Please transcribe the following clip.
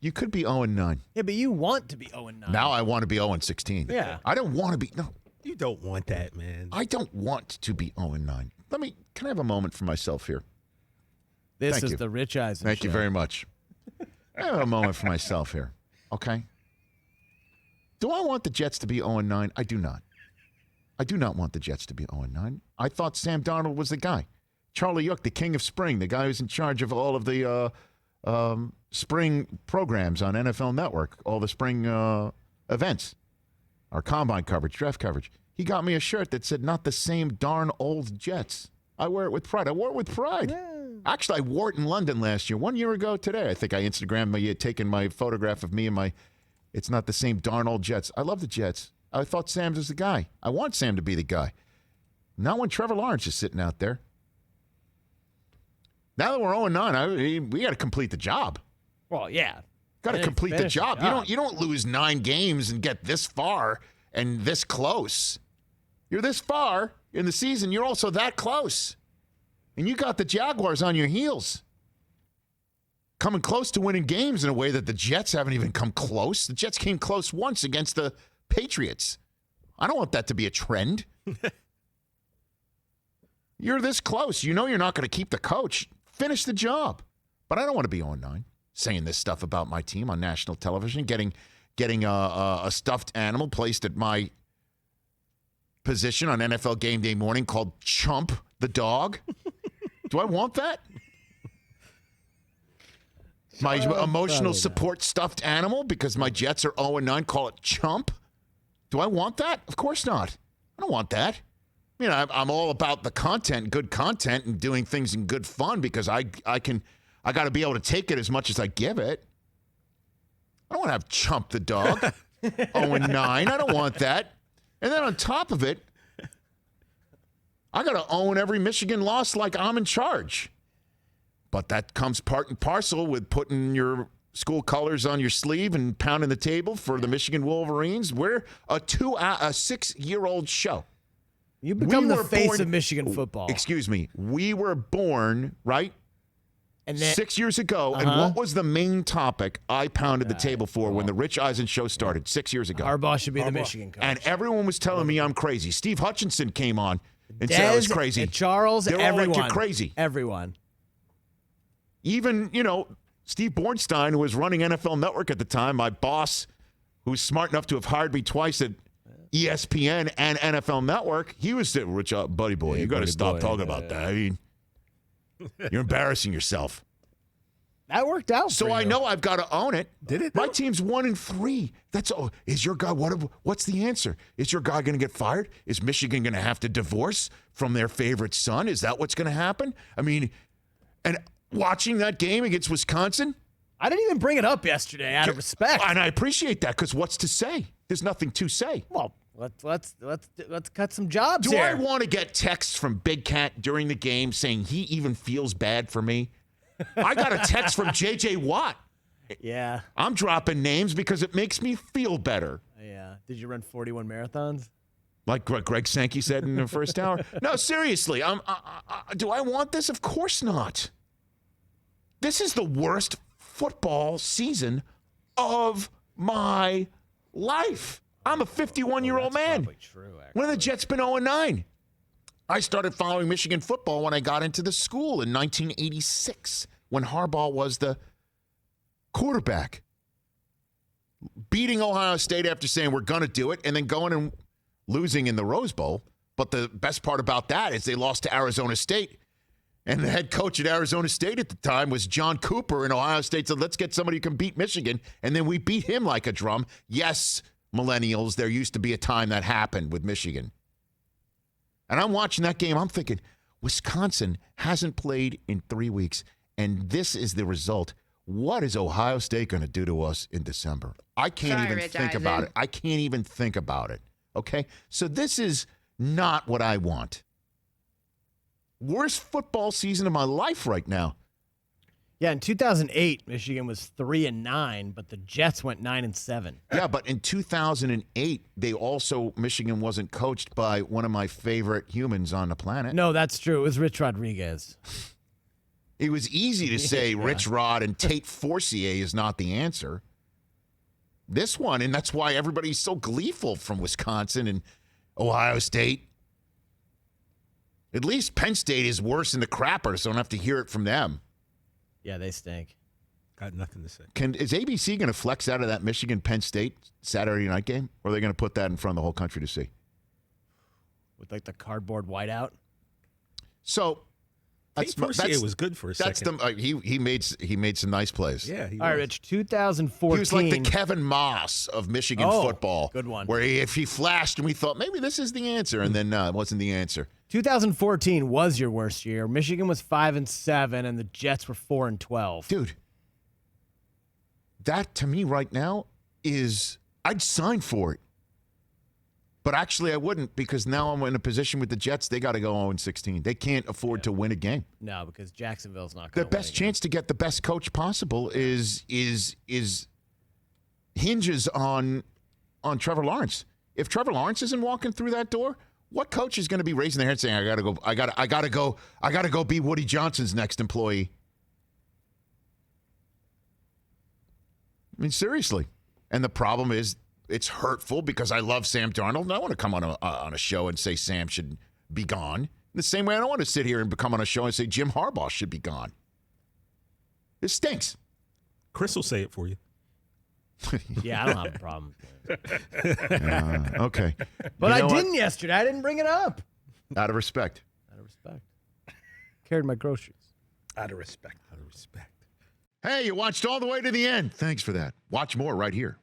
You could be 0-9. Yeah, but you want to be 0-9. Now I want to be 0-16. Yeah. I don't want to be. No, You don't want that, man. I don't want to be 0-9. Can I have a moment for myself here? This Thank is you. the Rich Eisen Show. Thank you very much. I have a moment for myself here. Okay. Do I want the Jets to be 0-9? I do not. I do not want the Jets to be 0-9. I thought Sam Darnold was the guy. Charlie Yook, the king of spring, the guy who's in charge of all of the spring programs on NFL Network, all the spring events, our combine coverage, draft coverage. He got me a shirt that said, "Not the same darn old Jets." I wear it with pride. I wore it with pride. Yeah. Actually, I wore it in London last year. 1 year ago today, I think I Instagrammed me, taken my photograph of me and my, "It's not the same darn old Jets." I love the Jets. I thought Sam's was the guy. I want Sam to be the guy. Not when Trevor Lawrence is sitting out there. Now that we're 0-9, we got to complete the job. Well, yeah. Got to complete the job. You don't lose 9 games and get this far and this close. You're this far in the season. You're also that close. And you got the Jaguars on your heels. Coming close to winning games in a way that the Jets haven't even come close. The Jets came close once against the Patriots. I don't want that to be a trend. You're this close. You know you're not going to keep the coach. Finish the job. But I don't want to be 0-9 saying this stuff about my team on national television, getting a stuffed animal placed at my position on NFL Game Day morning called Chump the dog. Do I want that? My emotional support stuffed animal because my Jets are 0-9, call it Chump? Do I want that? Of course not. I don't want that. I mean, I'm all about the content, good content, and doing things in good fun because I got to be able to take it as much as I give it. I don't want to have Chump the dog. 0-9. I don't want that. And then on top of it, I got to own every Michigan loss like I'm in charge. But that comes part and parcel with putting your school colors on your sleeve and pounding the table for the Michigan Wolverines. We're a 6-year-old show. You become the face of Michigan football. Excuse me. We were born, right? And then, 6 years ago. And what was the main topic I pounded the table for when the Rich Eisen Show started 6 years ago? Harbaugh should be the Michigan coach. And everyone was telling me I'm crazy. Steve Hutchinson came on and said I was crazy. And Charles, They're everyone. all like, you're crazy. Everyone. Even, Steve Bornstein, who was running NFL Network at the time, my boss, who's smart enough to have hired me twice at ESPN and NFL Network, he was saying, "Rich, buddy boy, you got to stop talking about that. I mean, you're embarrassing yourself." That worked out. So I know I've got to own it. Did it? My team's 1-3. That's all. Is your guy? What's the answer? Is your guy going to get fired? Is Michigan going to have to divorce from their favorite son? Is that what's going to happen? I mean, and watching that game against Wisconsin, I didn't even bring it up yesterday out of respect. and I appreciate that because what's to say? There's nothing to say. Well, let's cut some jobs Do here. I want to get texts from Big Cat during the game saying he even feels bad for me? I got a text from J.J. Watt. Yeah. I'm dropping names because it makes me feel better. Yeah. Did you run 41 marathons? Like Greg Sankey said in the first hour. No, seriously. Do I want this? Of course not. This is the worst football season of my life. I'm a 51-year-old man. Probably true, actually. When have the Jets been 0-9? I started following Michigan football when I got into the school in 1986 when Harbaugh was the quarterback. Beating Ohio State after saying we're going to do it and then going and losing in the Rose Bowl. But the best part about that is they lost to Arizona State. And the head coach at Arizona State at the time was John Cooper, and Ohio State said, let's get somebody who can beat Michigan. And then we beat him like a drum. Yes, millennials, there used to be a time that happened with Michigan. And I'm watching that game. I'm thinking, Wisconsin hasn't played in 3 weeks, and this is the result. What is Ohio State going to do to us in December? I can't even think about it. I can't even think about it. Okay? So this is not what I want. Worst football season of my life right now. Yeah, in 2008, Michigan was 3-9, but the Jets went 9-7. Yeah, but in 2008, Michigan wasn't coached by one of my favorite humans on the planet. No, that's true. It was Rich Rodriguez. It was easy to say Rich Rod and Tate Forcier is not the answer. This one, and that's why everybody's so gleeful from Wisconsin and Ohio State. At least Penn State is worse than the crappers, so I don't have to hear it from them. Yeah, they stink. Got nothing to say. Is ABC going to flex out of that Michigan-Penn State Saturday night game, or are they going to put that in front of the whole country to see? With like the cardboard whiteout? So Tate Forcier was good for a second. He made some nice plays. Yeah, he All right, was. Rich, 2014. He was like the Kevin Moss of Michigan football. Good one. Where if he flashed and we thought maybe this is the answer, and then it wasn't the answer. 2014 was your worst year. Michigan was 5-7, and the Jets were 4-12. Dude, that to me right now is I'd sign for it. But actually I wouldn't, because now I'm in a position with the Jets. They got to go 0-16. They can't afford to win a game. No, because Jacksonville's not The going to win best again. chance to get the best coach possible is hinges on Trevor Lawrence. If Trevor Lawrence isn't walking through that door, what coach is going to be raising their hand saying, I gotta go be Woody Johnson's next employee? I mean, seriously. And the problem is it's hurtful because I love Sam Darnold, and I want to come on a show and say Sam should be gone. In the same way I don't want to sit here and come on a show and say Jim Harbaugh should be gone. It stinks. Chris will say it for you. Yeah, I don't have a problem. Okay. But You know I what? didn't yesterday. I didn't bring it up. Out of respect. Out of respect. Carried my groceries. Out of respect. Out of respect. Hey, you watched all the way to the end. Thanks for that. Watch more right here.